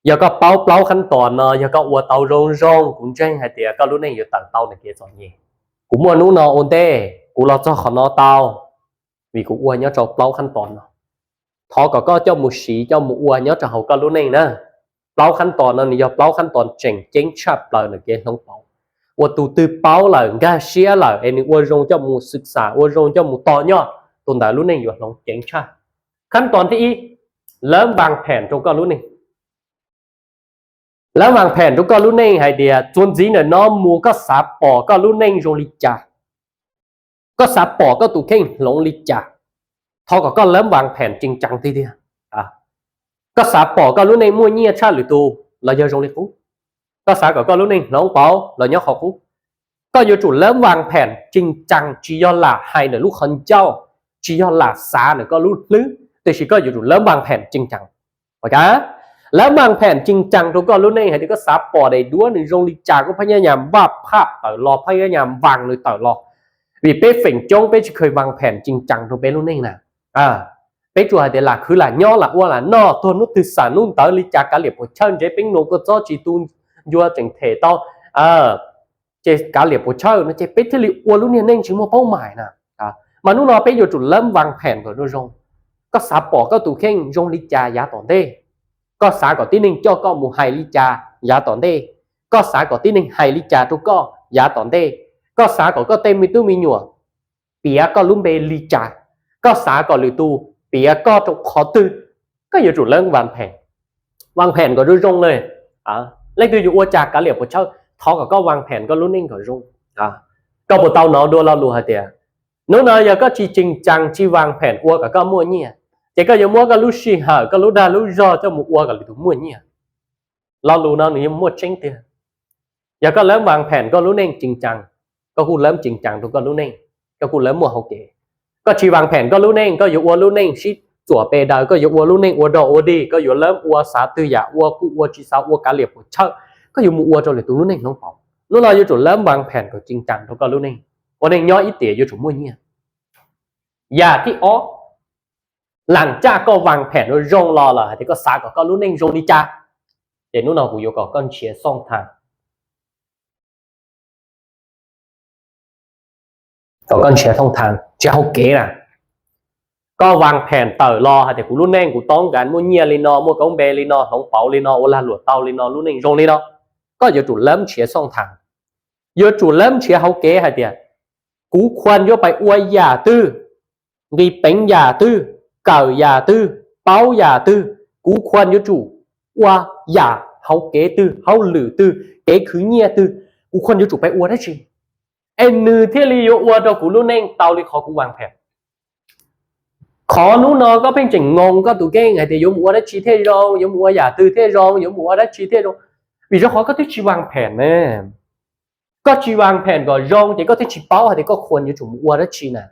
giờ có bao khăn toàn nó giờ có ua tàu rong rong cũng chơi hay tiệt có lúc này giờ tặng tàu này kia rồi nhỉ cũng mua nú nó ổn tê cũng lo cho họ nó tàu vì cũng ua nhớ cho bao khăn toàn nó thọ có cho một sĩ cho một ua nhớ cho họ có lúc này nè bao khăn toàn nó giờ bao khăn toàn chỉnh chính chập lời này kia không bao ua tụ từ bao lời ga xía lời em ua rong cho mộtศึกษา ua rong cho một to nhọ tồn tại lúc này giờ nó chỉnh chập khăn toàn thì lớn bằng phèn trong có lúc nàyแล้ววางแผนทุกก็รู้เน่งไอเดียจนจีเนี่ยน้องมูก็สาปอก็รู้เน่งโรงลิจาก็สาปอก็ตุเข่งหลงลิจาทอก็เริ่มวางแผนจริงจังทีเดียวก็สาปอก็รู้เน่งมั่วเงียชาหรือตูเราเยอะโรงลิฟุก็สาก็รู้เน่งน้องเปาเราเนาะขอฟุก็อยู่จุดเริ่มวางแผนจริงจังจียอหล่าไฮเนี่ยลูกคนเจ้าจียอหล่าสาเนี่ยก็รู้ลึกแต่ชีก็อยู่จุดเริ่มวางแผนจริงจังโอเคแล้ววางแผนจริงจังทุกคนรู้ในเหตุก็สาปอได้ด้วยในโรงลิจาก็พยายามวาดภาพต่อรอพยายามวางเลยต่อรอvì bé phỉnh trông bé chỉเคยวางแผนจริงจังทุกbéรู้ในน่ะbé chùaเดี๋ยวlàคือlà nho là qua là no thôi nó từ sản luôn tới liจากcả liệp của chân chế bé nô có cho chỉ tu vua chỉnh thể to chế cả liệp của chân nó chế bé thế li qua lúc này nên chỉ một bao mải nè mà lúc nào bé vô chủ lâm vางแผนcủa nó rongก็สาปอก็ตูเข่งโรงลิจายาตอนเด้ก็สาก่อที่หนึ่งเจ้าก็มูไฮลิจายาตอนเด้ก็สาก่อที่หนึ่งไฮลิจาทุกก็ยาตอนเด้ก็สาก็เต็มมีตู้มีหนัวเปียก็ลุ่มเบลิจาก็สาก่อหรือตูเปียก็ถูกขอตื้อก็อยู่จุดเรื่องวางแผนก็รู้รงเลยแล้วคืออยู่อวจากการเหลียบของเช่าท้อก็วางแผนก็รู้นิ่งของรงก็ปวดเตาเนาะดูเราดูฮะเดียนู้นเนาะยังก็จริงจังที่วางแผนอวก็มั่วเนี่ยแต่ก็ยังมั่วก็รู้สิหาก็รู้ได้รู้รอเจ้าหมูอวก็หรือถูกมั่วเนี่ยเรารู้เนาะนี่มั่วเจ๊งเดียยังก็เริ่มวางแผนก็รู้นิ่งจริงจังก็คุณเริ่มจริงจังทุกก็รู้นิ่งก็คุณเริ่มมั่วเขาเก๋ก็ชีวางแผนก็รู้นิ่งก็อยู่อวรู้นิ่งชิจั่วเปดาวก็อยู่อวรู้นิ่งอวดออดีก็อยู่เริ่มอวสาตือยาอวกูอวจีสาวอวกาเหลียบหัวเช่าก็อยู่หมูอวจนเหลือตัวรู้นิ่งน้องเปานู้นเราอยู่จุดเริ่มวางแผนก็จริงจังทุกก็รู้นิ่งวันนี้ย่ออีเตี๋ยอยู่จุดมั่วเนี่ยยาที่อ๋อหลังจากก็วางแผนว่ารงรอละที่ก็สาก็รู้นิ่งรงดีจ้าเดี๋ยวนู้นเราหูอยู่ก็ก้อนเชียร์ซ่องทางก็ก้อนเชียร์ท่องทางเจ้าเก๋น่ะก็วางแผนเต่อรอแต่กูรู้แน่กูต้องการมั่วเงียเลยเนาะมั่วกงเบเลยเนาะหลงเป๋าเลยเนาะโอลาหลวดเตาเลยเนาะรู้แน่รงเลยเนาะก็อยู่จุดเริ่มเชียร์ซ่องทางอยู่จุดเริ่มเชียร์เขาเก๋ฮะเดียกูควรโยไปอวยยาตื้อดีเป็นยาตื้อเก่ายาตื้อเป้ายาตื้อกูควรโยจุว่ายาเขาเก๋ตื้อเขาหลือตื้อเก๋คือเงียตื้อกูควรโยจุไปอวยได้จริงเอ็นนือที่ลีโยอวดกูรู้แน่เตาเลยขอกูวางแผนขอนู้นก็เป็นจังงงก็ตัวเก่งไงแต่ยมอวดได้ชีเทรองยมอวดอย่าตื้อเทรองยมอวดได้ชีเทรองวิจารณ์เขาก็ที่ชีวางแผนแน่ก็ชีวางแผนก็รองแต่ก็ที่ชีเป้าแต่ก็ควรอยู่จุ่มอวดได้ชีน่ะ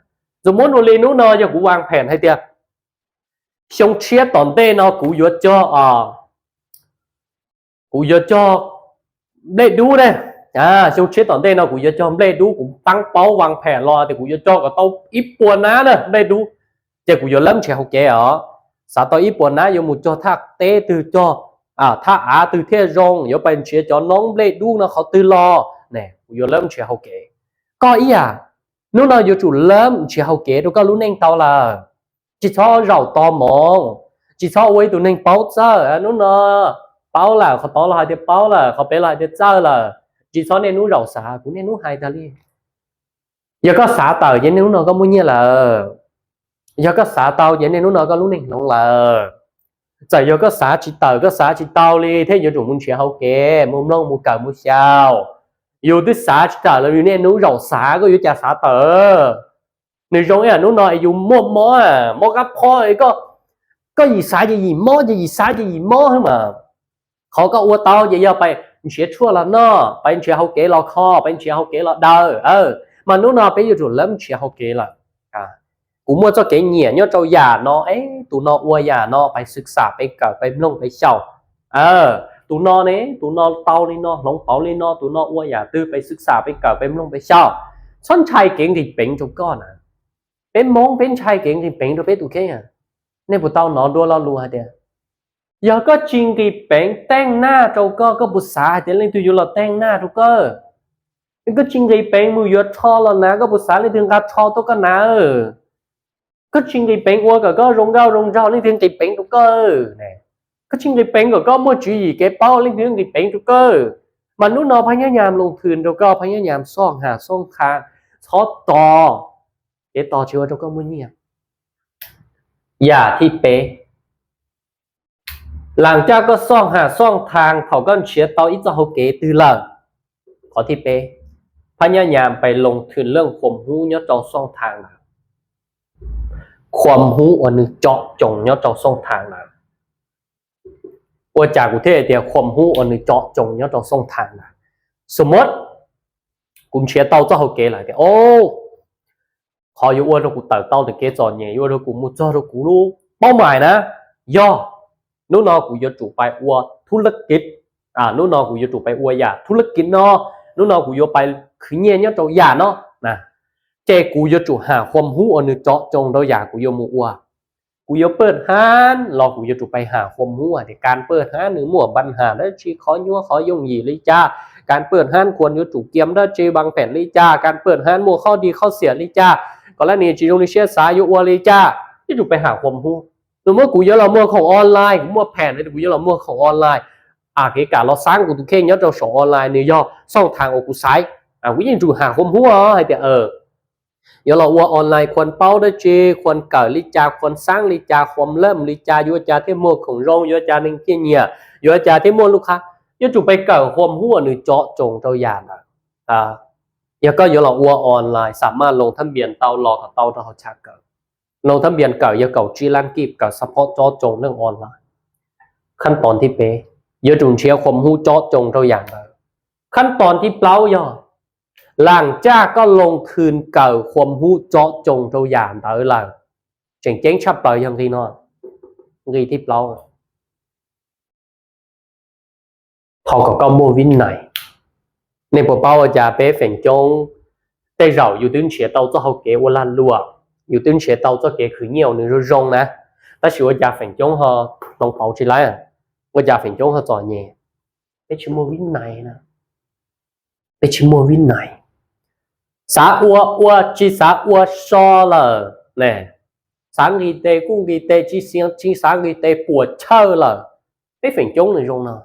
สมมติว่าเรนู้นอย่ากูวางแผนให้เดียชงเชียตอนเต้นกูยอดจ่อกูยอดจ่อได้ดูเลยชงเชียตอนเต้นกูยอดจ่อได้ดูกูตั้งเป้าวางแผนรอแต่กูยอดจ่อก็ต้องอีปวนนะเนี่ยได้ดูแต่กูยอดเริ่มเชียเขาแก่สาต่ออีปวนนะยมุดจ่อทักเต้ตือจ่อถ้าตือเทรองยไปเชียจ่อน้องได้ดูนะเขาตือรอเนี่ยกูยอดเริ่มเชียเขาแก่ก็อีนู้นอยู่จุดเริ่มเชียเขาเก๋ตัวก็รู้เน่งเตาละchỉ cho rau to mòn chỉ cho với tụi nên bao giờนู้นbao làเขาto là để bao làเขาไปlà để chơi là chỉ cho nênนู้นrau xả cũng nênนู้นhai ta đi giờ có xả tàu vậyนู้นcó muốn như là giờ có xả tàu vậy nênนู้นcó lúc nên nóng là giờ giờ có xả chỉ tàu đi thế giờ chủ muốn ชียเขาเก๋muốn nông muốn cờ muốn saoอยู่ที่สาจ่าแล้วอยู่เนี่ยนู้เราสาก็อยู่จ่าสาเต๋อในโรงนู้นหน่อยอยู่ม้อกับพ่อไอ้ก็ยีสาจะยีม้อจะยีสาจะยีม้อให้มาเขาก็อวดเตาเยอะๆไปเชียชั่วละเนาะไปเชียเขาเก๋เราคอไปเชียเขาเก๋เราเดอmàนู้นไปอยู่จุดเริ่มเชียเขาเก๋ละกูมั่วเจ้าเก๋เหนียเนาะเจ้าหยาเนาะตูนออวยหยาเนาะไปศึกษาไปเกิดไปลงไปเช่าtụi nó này tụi nó tao lên nó lóng bảo lên nó tụi nó uo nhà tư phảiศึกษาไปเก่าไปลงไปเช่าฉันชายเก่งที่เป็นทุกก้อนเป็นมองเป็นชายเก่งที่เป็นตัวเป็นตัวแค่ในพวกเต้าหนอนดัวเรารู้ฮะเดีย giờ có chuyện gì bạn tên na trâu có bút xả thì lên tôi vô là tên na trâu cơ có chuyện gì bạn mua vô cho là na có bút xả lên thường gặp cho tôi có na có chuyện gì bạn mua có rong rau lên thường thì bạn trâu cơ nè có chuyện gì bạn có mua chuyện gì cái bao lên thường thì bạn trâu cơ mà lúc nào phải nhớ nhảm lùng thuyền trâu cơ phải nhớ nhảm song hà song khang xót to cái to chưa trâu có mua nhiềuอย่าที่เป๊ะหลังจากก็ซ่องหาซ่องทางเขาก็เชียร์ต่ออีกจะเขาเก๋ตือเลยขอที่เป๊ะพยายามไปลงทุนเรื่องความรู้เนาะเจ้าซ่องทางนะความรู้อันนึงเจาะจงเนาะเจ้าซ่องทางนะว่าจากกุเทศเดียวความรู้อันนึงเจาะจงเนาะเจ้าซ่องทางนะสมมติกูเชียร์ต่อจะเขาเก๋เลยโอ้ขออยู่ว่าเรากูเติบโตถึงเก๋จอนเนี่ยว่าเรากูมุ่งเรากูรู้เป้าหมายนะย่อนู้นกูจะจูไปอวธุรกิจนู้นกูจะจูไปอวอย่าธุรกิจเนาะนู้นกูจะไปคือเนี่ยเนี่ยตัวอย่าเนาะนะเจกูจะจูหาความรู้อันนึงเจาะจงตัวอย่ากูจะมัวกูจะเปิดห้านรอกูจะจูไปหาความรู้ในการเปิดห้านหรือมั่วปัญหาแล้วชีขอยัวขอยงหยีเลยจ้าการเปิดห้านควรจะจูเกียมได้เจบางแผ่นเลยจ้าการเปิดห้านมั่วข้อดีข้อเสียเลยจ้าก็แล้วนี่จีโรนิเชียสายอยู่อวเลยจ้าที่จูไปหาความรู้ตัวเมื่อกูเยอะเราเมื่อของออนไลน์กูมั่วแผ่นเลยกูเยอะเราเมื่อของออนไลน์เกี่ยวกับเราสร้างกูตุเข่งเยอะเราส่งออนไลน์เนี่ยย่อส่องทางกูใช้กูยังจูหาความรู้ให้แต่เดี๋ยวเราว่าออนไลน์ควรเป้าได้เจควรเกิดลิจาควรสร้างลิจาความเริ่มลิจาโยจาที่มั่วของโรงโยจาหนึ่งเกี่ยเนี่ยโยจาที่มั่วลูกค้าโยจูไปเกิดความรู้หนึ่งเจาะจงตัวอย่างเดี๋ยวก็เดี๋ยวเราว่าออนไลน์สามารถลงทะเบียนเตาหลอกกับเตาเราชักเกิดลงทะเบียนเก่าเยอะเก่าจีรันกีบเก่าเฉพาะเจาะจงเรื่องออนไลน์ขั้นตอนที่เป๊ะเยอะจุนเชียความรู้เจาะจงตัวอย่างขั้นตอนที่เปล่าย่อหลังจากก็ลงคืนเก่าความรู้เจาะจงตัวอย่างเต๋อเลยเจ๋งเจ๋งชับเต๋อยังที่นอนรีที่เปล่าhọ có mua vin này nên bộ bao giờ bé phần trong tay rau yêu tiếng chế tàu cho họ kế qua lan lúa yêu tiếng chế tàu cho kế khử nhiều nữa rong nè ta chỉ giờ phần trong họ đồng bảo chỉ lại giờ phần trong họ giỏi nhẹ bé chỉ mua vin này nè bé chỉ mua vin này xã ua chỉ xã ua so là nè sáng ngày tây cũng ngày tây chỉ sáng ngày tây buổi chơi là bé phần trong này rong nào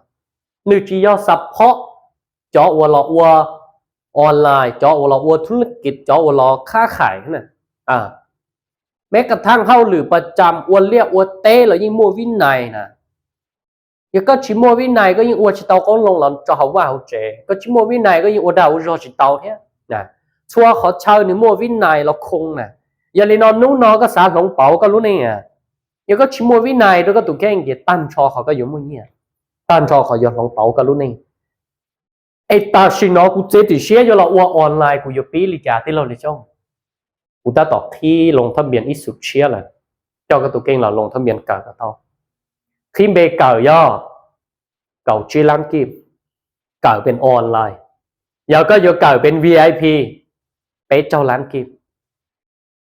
nếu chỉ do support choว่าเราว่าออนไลน์choว่าเราว่าธุรกิจchoว่าเราค้าขายนะแม้กระทั่งเข้าหรือประจำว่าเรียกว่าเต้เรายิ่งมัววินัยนะยังก็ชิมัววินัยก็ยิ่งว่าชิตาก็ลงหลังจะเขาว่าเขาเจก็ชิมัววินัยก็ยิ่งว่าดาวรอชิตาเนี่ยนะชัวเขาเช่าหรือมัววินัยเราคงนะอย่าเลยนอนนู้นนอนก็สารหลงเป๋าก็รู้เนี่ยยังก็ชิมัววินัยแล้วก็ตุกแค่ยังเกียตั้นชอเขาก็อยู่มั่วเนี่ยตั้นชอเขาหยอดหลงเป๋าก็รู้เนี่ยไอ้ตาชินอกูเจติเชียอยู่ละว่าออนไลน์กูอยู่ปีลิจาที่เราเลยจ้องกูได้ตอบที่ลงทะเบียนอีสุดเชียเลยเจ้าก็ตัวเก่งเราลงทะเบียนเก่ากับเขาขึ้นไปเก่าย่อเก่าจีรันกิบเก่าเป็นออนไลน์แล้วก็อยู่เก่าเป็น VIP ไปเจ้าร้านกิบ